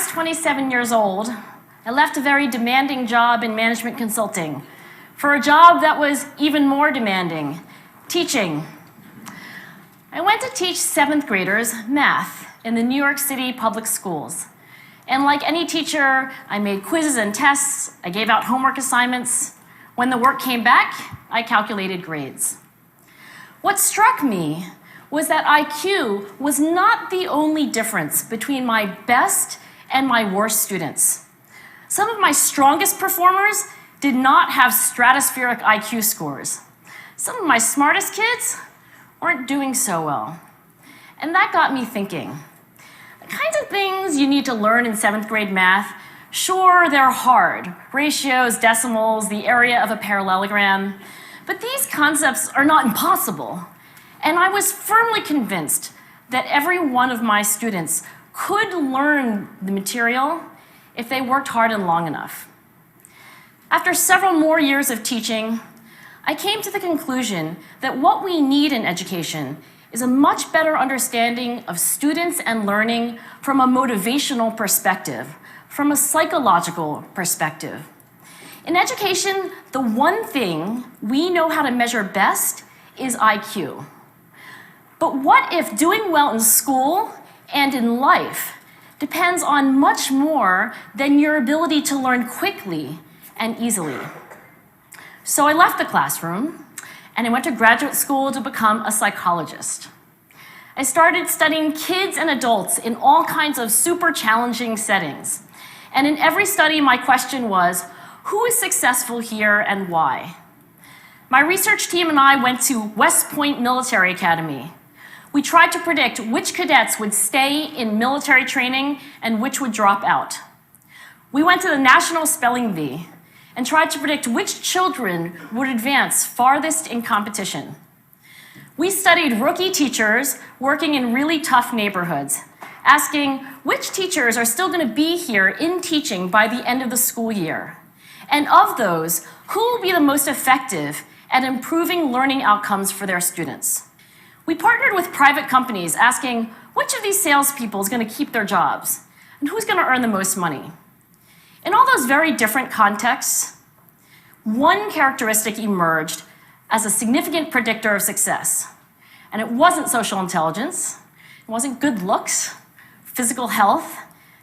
was 27 years old, I left a very demanding job in management consulting for a job that was even more demanding, teaching. I went to teach 7th graders math in the New York City public schools. And like any teacher, I made quizzes and tests, I gave out homework assignments. When the work came back, I calculated grades. What struck me was that IQ was not the only difference between my best and my worst students. Some of my strongest performers did not have stratospheric IQ scores. Some of my smartest kids weren't doing so well. And that got me thinking. The kinds of things you need to learn in 7th grade math, sure, they're hard. Ratios, decimals, the area of a parallelogram. But these concepts are not impossible. And I was firmly convinced that every one of my students could learn the material if they worked hard and long enough. After several more years of teaching, I came to the conclusion that what we need in education is a much better understanding of students and learning from a motivational perspective, from a psychological perspective. In education, the one thing we know how to measure best is IQ. But what if doing well in school and in life depends on much more than your ability to learn quickly and easily? So I left the classroom and I went to graduate school to become a psychologist. I started studying kids and adults in all kinds of super challenging settings. And in every study, my question was, who is successful here and why? My research team and I went to West Point Military Academy. We tried to predict which cadets would stay in military training and which would drop out. We went to the National Spelling Bee and tried to predict which children would advance farthest in competition. We studied rookie teachers working in really tough neighborhoods, asking which teachers are still going to be here in teaching by the end of the school year. And of those, who will be the most effective at improving learning outcomes for their students? We partnered with private companies asking which of these salespeople is going to keep their jobs and who's going to earn the most money. In all those very different contexts, one characteristic emerged as a significant predictor of success. And it wasn't social intelligence, it wasn't good looks, physical health,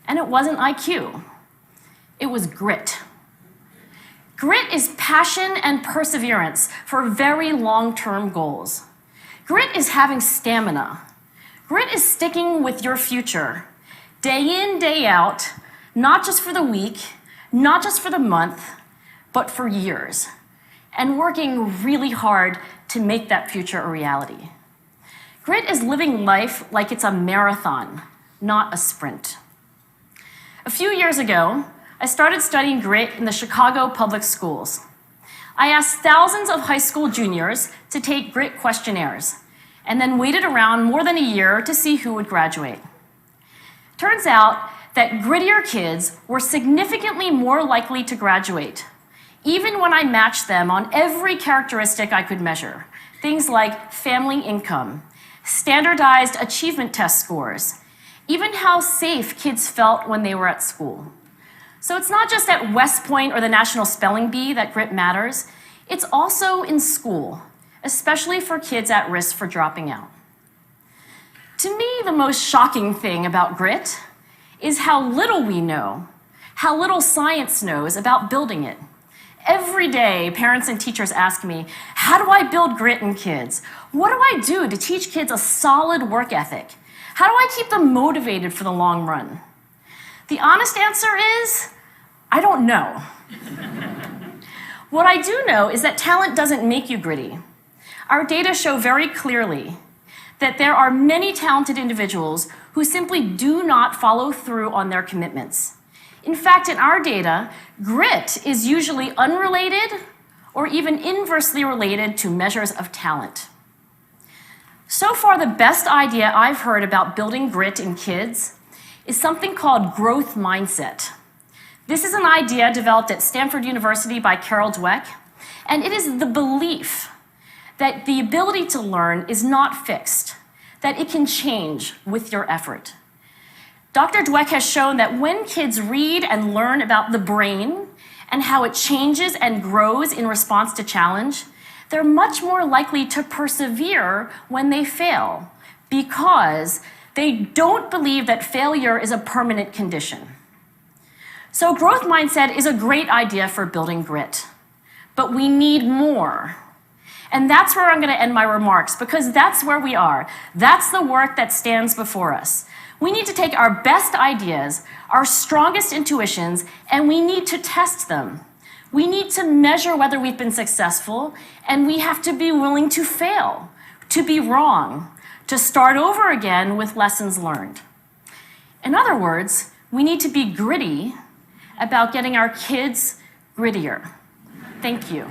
and it wasn't IQ. It was grit. Grit is passion and perseverance for very long-term goals. Grit is having stamina. Grit is sticking with your future, day in, day out, not just for the week, not just for the month, but for years, and working really hard to make that future a reality. Grit is living life like it's a marathon, not a sprint. A few years ago, I started studying grit in the Chicago public schools. I asked thousands of high school juniors to take grit questionnaires, and then waited around more than a year to see who would graduate. Turns out that grittier kids were significantly more likely to graduate, even when I matched them on every characteristic I could measure, things like family income, standardized achievement test scores, even how safe kids felt when they were at school. So it's not just at West Point or the National Spelling Bee that grit matters, it's also in school, especially for kids at risk for dropping out. To me, the most shocking thing about grit is how little we know, how little science knows about building it. Every day, parents and teachers ask me, how do I build grit in kids? What do I do to teach kids a solid work ethic? How do I keep them motivated for the long run? The honest answer is, I don't know. What I do know is that talent doesn't make you gritty. Our data show very clearly that there are many talented individuals who simply do not follow through on their commitments. In fact, in our data, grit is usually unrelated or even inversely related to measures of talent. So far, the best idea I've heard about building grit in kids is something called growth mindset. This is an idea developed at Stanford University by Carol Dweck, and it is the belief that the ability to learn is not fixed, that it can change with your effort. Dr. Dweck has shown that when kids read and learn about the brain and how it changes and grows in response to challenge, they're much more likely to persevere when they fail because they don't believe that failure is a permanent condition. So growth mindset is a great idea for building grit, but we need more. And that's where I'm going to end my remarks, because that's where we are. That's the work that stands before us. We need to take our best ideas, our strongest intuitions, and we need to test them. We need to measure whether we've been successful, and we have to be willing to fail, to be wrong, to start over again with lessons learned. In other words, we need to be gritty about getting our kids grittier. Thank you.